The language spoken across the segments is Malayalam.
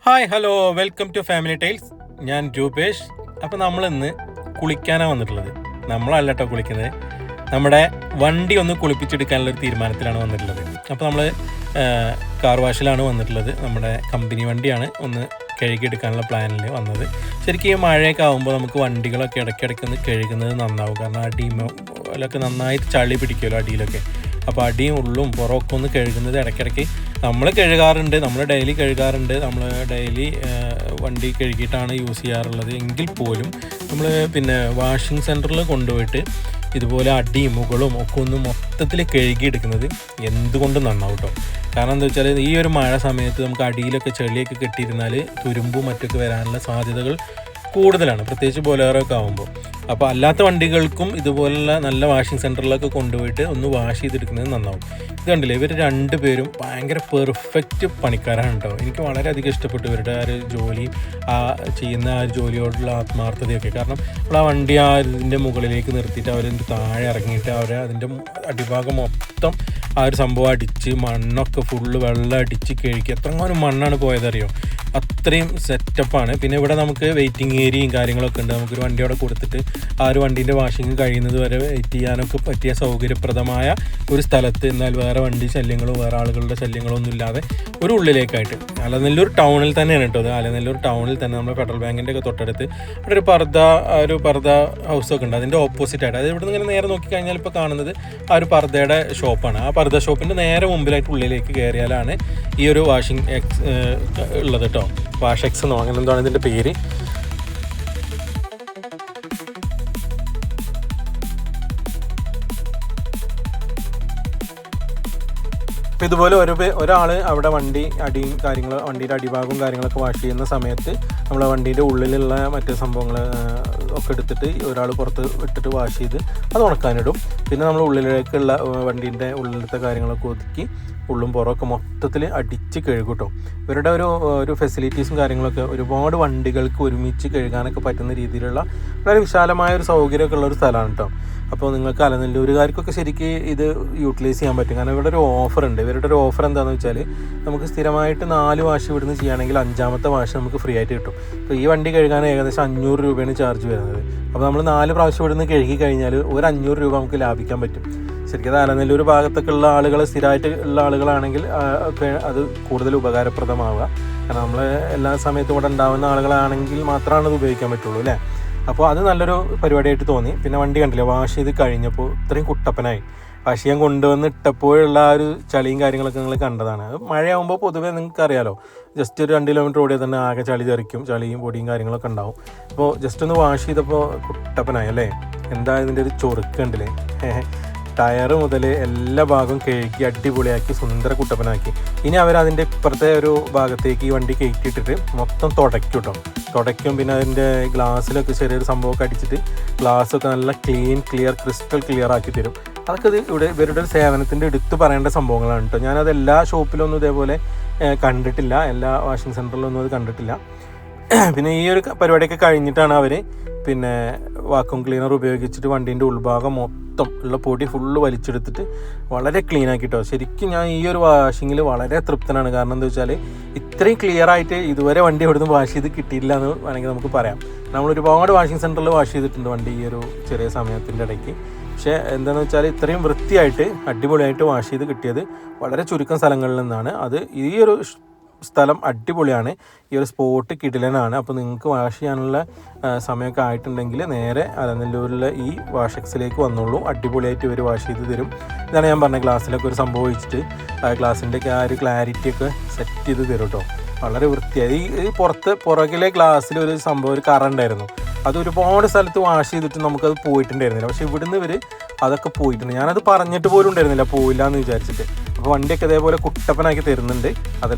Hi hello welcome to family tiles. ഞാൻ രൂപേഷ്. അപ്പോൾ നമ്മളിന്ന് കുളിക്കാനാണ് വന്നിട്ടുള്ളത്. നമ്മളല്ല കേട്ടോ കുളിക്കുന്നത്, നമ്മുടെ വണ്ടി ഒന്ന് കുളിപ്പിച്ചെടുക്കാനുള്ളൊരു തീരുമാനത്തിലാണ് വന്നിട്ടുള്ളത്. അപ്പോൾ നമ്മൾ കാർ വാഷിലാണ് വന്നിട്ടുള്ളത്. നമ്മുടെ കമ്പനി വണ്ടിയാണ് ഒന്ന് കഴുകിയെടുക്കാനുള്ള പ്ലാനിൽ വന്നത്. ശരിക്കും ഈ മഴയൊക്കെ ആകുമ്പോൾ നമുക്ക് വണ്ടികളൊക്കെ ഇടയ്ക്കിടയ്ക്ക് ഒന്ന് കഴുകുന്നത് നന്നാവും. കാരണം അടിയിലൊക്കെ നന്നായിട്ട് ചളി പിടിക്കുമല്ലോ അടിയിലൊക്കെ. അപ്പോൾ അടിയും ഉള്ളും പുറമൊക്കെ ഒന്ന് കഴുകുന്നത് ഇടയ്ക്കിടയ്ക്ക് നമ്മൾ കഴുകാറുണ്ട്. നമ്മൾ ഡെയിലി കഴുകാറുണ്ട്. നമ്മൾ ഡെയിലി വണ്ടി കഴുകിയിട്ടാണ് യൂസ് ചെയ്യാറുള്ളത്. എങ്കിൽ പോലും നമ്മൾ വാഷിംഗ് സെൻറ്ററിൽ കൊണ്ടുപോയിട്ട് ഇതുപോലെ അടിയും മുകളും ഒക്കെ ഒന്ന് മൊത്തത്തിൽ കഴുകിയെടുക്കുന്നത് എന്തുകൊണ്ടും നന്നാവും കേട്ടോ. കാരണം എന്താ വെച്ചാൽ ഈ ഒരു മഴ സമയത്ത് നമുക്ക് അടിയിലൊക്കെ ചെളിയൊക്കെ കെട്ടിയിരുന്നാൽ തുരുമ്പും മറ്റൊക്കെ വരാനുള്ള സാധ്യതകൾ കൂടുതലാണ്, പ്രത്യേകിച്ച് ബൊലേറോ ഒക്കെ ആകുമ്പോൾ. അപ്പോൾ അല്ലാത്ത വണ്ടികൾക്കും ഇതുപോലുള്ള നല്ല വാഷിംഗ് സെൻറ്ററിലൊക്കെ കൊണ്ടുപോയിട്ട് ഒന്ന് വാഷ് ചെയ്തെടുക്കുന്നത് നന്നാവും. ഇത് കണ്ടില്ലേ, ഇവർ രണ്ടുപേരും ഭയങ്കര പെർഫെക്റ്റ് പണിക്കാരാണ് കേട്ടോ. എനിക്ക് വളരെയധികം ഇഷ്ടപ്പെട്ടു ഇവരുടെ ആ ഒരു ജോലി, ചെയ്യുന്ന ആ ഒരു ജോലിയോടുള്ള ആത്മാർത്ഥതയൊക്കെ. കാരണം നമ്മൾ ആ വണ്ടി ഇതിൻ്റെ മുകളിലേക്ക് നിർത്തിയിട്ട് അവരതിൻ്റെ താഴെ ഇറങ്ങിയിട്ട് അതിൻ്റെ അടിഭാഗം മൊത്തം ആ ഒരു സംഭവം അടിച്ച് മണ്ണൊക്കെ ഫുള്ള് വെള്ളം അടിച്ച് കഴുകി എത്രങ്ങാനും മണ്ണാണ് പോയതറിയോ. അത്രയും സെറ്റപ്പാണ്. പിന്നെ ഇവിടെ നമുക്ക് വെയിറ്റിംഗ് ഏരിയയും കാര്യങ്ങളൊക്കെ ഉണ്ട്. നമുക്കൊരു വണ്ടി അവിടെ കൊടുത്തിട്ട് ആ ഒരു വണ്ടീൻ്റെ വാഷിങ് കഴിയുന്നത് വരെ വെയിറ്റ് ചെയ്യാനൊക്കെ പറ്റിയ സൗകര്യപ്രദമായ ഒരു സ്ഥലത്ത്, എന്നാൽ വേറെ വണ്ടി ശല്യങ്ങളോ വേറെ ആളുകളുടെ ശല്യങ്ങളോ ഒന്നും ഇല്ലാതെ ഒരു ഉള്ളിലേക്കായിട്ട്. അലനല്ലൂർ ടൗണിൽ തന്നെയാണ് കേട്ടോ അത്. അലനല്ലൂർ ടൗണിൽ തന്നെ നമ്മുടെ ഫെഡറൽ ബാങ്കിൻ്റെ ഒക്കെ തൊട്ടടുത്ത് അവിടെ ഒരു പർദ്ദ ഹൗസൊക്കെ ഉണ്ട്. അതിൻ്റെ ഓപ്പോസിറ്റായിട്ട്, അത് ഇവിടെ നിന്ന് ഇങ്ങനെ നേരെ നോക്കിക്കഴിഞ്ഞാൽ ഇപ്പോൾ കാണുന്നത് ആ ഒരു പർദ്ദയുടെ ഷോപ്പാണ്. ആ പർദ്ദ ഷോപ്പിൻ്റെ നേരെ മുമ്പിലായിട്ട് ഉള്ളിലേക്ക് കയറിയാലാണ് ഈ ഒരു വാഷിംഗ് ഉള്ളത് കേട്ടോ. വാഷ് എക്സ് എന്നോ അങ്ങനെ എന്താണ് ഇതിൻ്റെ പേര്. അപ്പോൾ ഇതുപോലെ ഒരാൾ അവിടെ വണ്ടിയുടെ അടിഭാഗവും കാര്യങ്ങളൊക്കെ വാഷ് ചെയ്യുന്ന സമയത്ത് നമ്മളെ വണ്ടീൻ്റെ ഉള്ളിലുള്ള മറ്റ് സംഭവങ്ങൾ ഒക്കെ എടുത്തിട്ട് ഒരാൾ പുറത്ത് ഇട്ടിട്ട് വാഷ് ചെയ്ത് അത് ഉണക്കാനിടും. പിന്നെ നമ്മൾ ഉള്ളിലേക്കുള്ള വണ്ടീൻ്റെ ഉള്ളിലത്തെ കാര്യങ്ങളൊക്കെ ഒതുക്കി ഉള്ളും പുറമൊക്കെ മൊത്തത്തിൽ അടിച്ച് കഴുകും കേട്ടോ. ഇവരുടെ ഒരു ഫെസിലിറ്റീസും കാര്യങ്ങളൊക്കെ ഒരുപാട് വണ്ടികൾക്ക് ഒരുമിച്ച് കഴുകാനൊക്കെ പറ്റുന്ന രീതിയിലുള്ള വളരെ വിശാലമായ ഒരു സൗകര്യമൊക്കെ ഉള്ള ഒരു സ്ഥലമാണ് കേട്ടോ. അപ്പോൾ നിങ്ങൾക്ക് അലനല്ലൂരുകാർക്കൊക്കെ ശരിക്കും ഇത് യൂട്ടിലൈസ് ചെയ്യാൻ പറ്റും. കാരണം ഇവിടെ ഒരു ഓഫർ ഉണ്ട്. ഇവരുടെ ഒരു ഓഫർ എന്താണെന്ന് വെച്ചാൽ നമുക്ക് സ്ഥിരമായിട്ട് 4 വാഷ് ഇവിടുന്ന് ചെയ്യുകയാണെങ്കിൽ 5ാമത്തെ വാഷ് നമുക്ക് ഫ്രീ ആയിട്ട് കിട്ടും. ഇപ്പോൾ ഈ വണ്ടി കഴുകാൻ ഏകദേശം 500 രൂപയാണ് ചാർജ് വരുന്നത്. അപ്പോൾ നമ്മൾ 4 പ്രാവശ്യം ഇവിടുന്ന് കഴുകി കഴിഞ്ഞാൽ ഒരു 500 രൂപ നമുക്ക് ലാഭിക്കാൻ പറ്റും. ശരിക്കും അത് അലനല്ലൂർ ഭാഗത്തൊക്കെ ഉള്ള ആളുകൾ, സ്ഥിരമായിട്ട് ഉള്ള ആളുകളാണെങ്കിൽ ഒക്കെ അത് കൂടുതൽ ഉപകാരപ്രദമാവുക. കാരണം നമ്മൾ എല്ലാ സമയത്തും ഇവിടെ ഉണ്ടാകുന്ന ആളുകളാണെങ്കിൽ മാത്രമാണ് അത് ഉപയോഗിക്കാൻ പറ്റുള്ളൂ അല്ലേ. അപ്പോൾ അത് നല്ലൊരു പരിപാടിയായിട്ട് തോന്നി. പിന്നെ വണ്ടി കണ്ടില്ലേ, വാഷ് ചെയ്ത് കഴിഞ്ഞപ്പോൾ ഇത്രയും കുട്ടപ്പനായി. വാഷ് ചെയ്യാൻ കൊണ്ടുവന്ന് ഇട്ടപ്പോഴുള്ള ആ ഒരു ചളിയും കാര്യങ്ങളൊക്കെ നിങ്ങൾ കണ്ടതാണ്. അത് മഴയാകുമ്പോൾ പൊതുവേ നിങ്ങൾക്ക് അറിയാലോ, ജസ്റ്റ് ഒരു 2 കിലോമീറ്റർ ഓടിയാൽ തന്നെ ആകെ ചളി തെറിക്കും, ചളിയും പൊടിയും കാര്യങ്ങളൊക്കെ ഉണ്ടാവും. അപ്പോൾ ജസ്റ്റ് ഒന്ന് വാഷ് ചെയ്തപ്പോൾ കുട്ടപ്പനായി അല്ലേ. എന്താ ഇതിൻ്റെ ഒരു ചൊറുക്ക് കണ്ടില്ലേ. ടയർ മുതൽ എല്ലാ ഭാഗവും കഴുകി അടിപൊളിയാക്കി സുന്ദര കുട്ടപ്പനാക്കി. ഇനി അവരതിൻ്റെ ഇപ്പുറത്തെ ഒരു ഭാഗത്തേക്ക് ഈ വണ്ടി കയറ്റിയിട്ടിട്ട് മൊത്തം തുടയ്ക്കും. പിന്നെ അതിൻ്റെ ഗ്ലാസ്സിലൊക്കെ ചെറിയൊരു സംഭവമൊക്കെ അടിച്ചിട്ട് ഗ്ലാസ്സൊക്കെ നല്ല ക്രിസ്റ്റൽ ക്ലിയർ ആക്കി തരും. അതൊക്കെ ഇവരുടെ ഒരു സേവനത്തിൻ്റെ എടുത്ത് പറയേണ്ട സംഭവങ്ങളാണ് കേട്ടോ. ഞാനത് എല്ലാ ഷോപ്പിലൊന്നും ഇതേപോലെ കണ്ടിട്ടില്ല, എല്ലാ വാഷിംഗ് സെൻറ്ററിലൊന്നും അത് കണ്ടിട്ടില്ല. പിന്നെ ഈ ഒരു പരിപാടിയൊക്കെ കഴിഞ്ഞിട്ടാണ് അവർ വാക്യൂം ക്ലീനർ ഉപയോഗിച്ചിട്ട് വണ്ടീൻ്റെ ഉൾഭാഗം മൊത്തം ഉള്ള പൊടി ഫുള്ള് വലിച്ചെടുത്തിട്ട് വളരെ ക്ലീൻ ആക്കിട്ടോ. ശരിക്കും ഞാൻ ഈ ഒരു വാഷിങ്ങിൽ വളരെ തൃപ്തനാണ്. കാരണം എന്താ വെച്ചാൽ ഇത്രയും ക്ലിയർ ആയിട്ട് ഇതുവരെ വണ്ടി ഇവിടുന്ന് വാഷ് ചെയ്ത് കിട്ടിയില്ല എന്ന് വേണമെങ്കിൽ നമുക്ക് പറയാം. നമ്മൾ ഒരുപാട് വാഷിംഗ് സെൻറ്ററിൽ വാഷ് ചെയ്തിട്ടുണ്ട് വണ്ടി ഈ ഒരു ചെറിയ സമയത്തിൻ്റെ ഇടയ്ക്ക്. പക്ഷേ എന്താണെന്ന് വെച്ചാൽ ഇത്രയും വൃത്തിയായിട്ട് അടിപൊളിയായിട്ട് വാഷ് ചെയ്ത് കിട്ടിയത് വളരെ ചുരുക്കം സ്ഥലങ്ങളിൽ നിന്നാണ്. അത് ഈ ഒരു സ്ഥലം അടിപൊളിയാണ്. ഈ ഒരു സ്പോട്ട് കിടിലനാണ്. അപ്പോൾ നിങ്ങൾക്ക് വാഷ് ചെയ്യാനുള്ള സമയമൊക്കെ ആയിട്ടുണ്ടെങ്കിൽ നേരെ അലനല്ലൂരിലെ ഈ വാഷ് എക്സിലേക്ക് വന്നോളൂ. അടിപൊളിയായിട്ട് ഇവർ വാഷ് ചെയ്ത് തരും. ഇതാണ് ഞാൻ പറഞ്ഞ ഗ്ലാസ്സിലൊക്കെ ഒരു സംഭവം ഒഴിച്ചിട്ട് ഗ്ലാസിൻ്റെയൊക്കെ ആ ഒരു ക്ലാരിറ്റിയൊക്കെ സെറ്റ് ചെയ്ത് തരും കേട്ടോ. വളരെ വൃത്തിയായി. ഈ പുറകിലെ ഗ്ലാസ്സിൽ ഒരു സംഭവം, ഒരു കറ ഉണ്ടായിരുന്നു. അത് ഒരുപാട് സ്ഥലത്ത് വാഷ് ചെയ്തിട്ട് നമുക്കത് പോയിട്ടുണ്ടായിരുന്നില്ല. പക്ഷേ ഇവിടുന്ന് ഇവർ അതൊക്കെ പോയിട്ടുണ്ട്. ഞാനത് പറഞ്ഞിട്ട് പോലും ഉണ്ടായിരുന്നില്ല പോയില്ല എന്ന് വിചാരിച്ചിട്ട്. അപ്പോൾ വണ്ടിയൊക്കെ ഇതേപോലെ കുട്ടപ്പനാക്കി തരുന്നുണ്ട്. അത്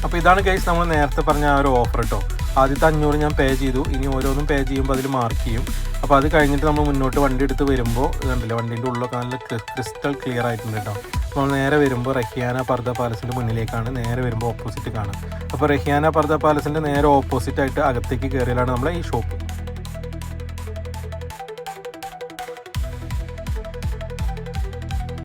അപ്പോൾ ഇതാണ് ഗൈസ് നമ്മൾ നേരത്തെ പറഞ്ഞ ആ ഒരു ഓഫർ കേട്ടോ. ആദ്യത്തെ 500 ഞാൻ പേ ചെയ്തു. ഇനി ഓരോന്നും പേ ചെയ്യുമ്പോൾ അതിൽ മാർക്ക് ചെയ്യും. അപ്പോൾ അത് കഴിഞ്ഞിട്ട് നമ്മൾ മുന്നോട്ട് വണ്ടി എടുത്ത് വരുമ്പോൾ കണ്ടില്ല, വണ്ടീൻ്റെ ഉള്ളൊക്കെ നല്ല ക്രിസ്റ്റൽ ക്ലിയർ ആയിട്ടുണ്ട് കേട്ടോ. നമ്മൾ നേരെ വരുമ്പോൾ റഹിയാന പർദ്ദ പാലസിൻ്റെ മുന്നിലേക്കാണ് നേരെ വരുമ്പോൾ ഓപ്പോസിറ്റ് കാണാം. അപ്പോൾ റഹിയാന പർദ്ദ പാലസിൻ്റെ നേരെ ഓപ്പോസിറ്റായിട്ട് അകത്തേക്ക് കയറിയാലാണ് നമ്മളെ ഈ ഷോപ്പ്.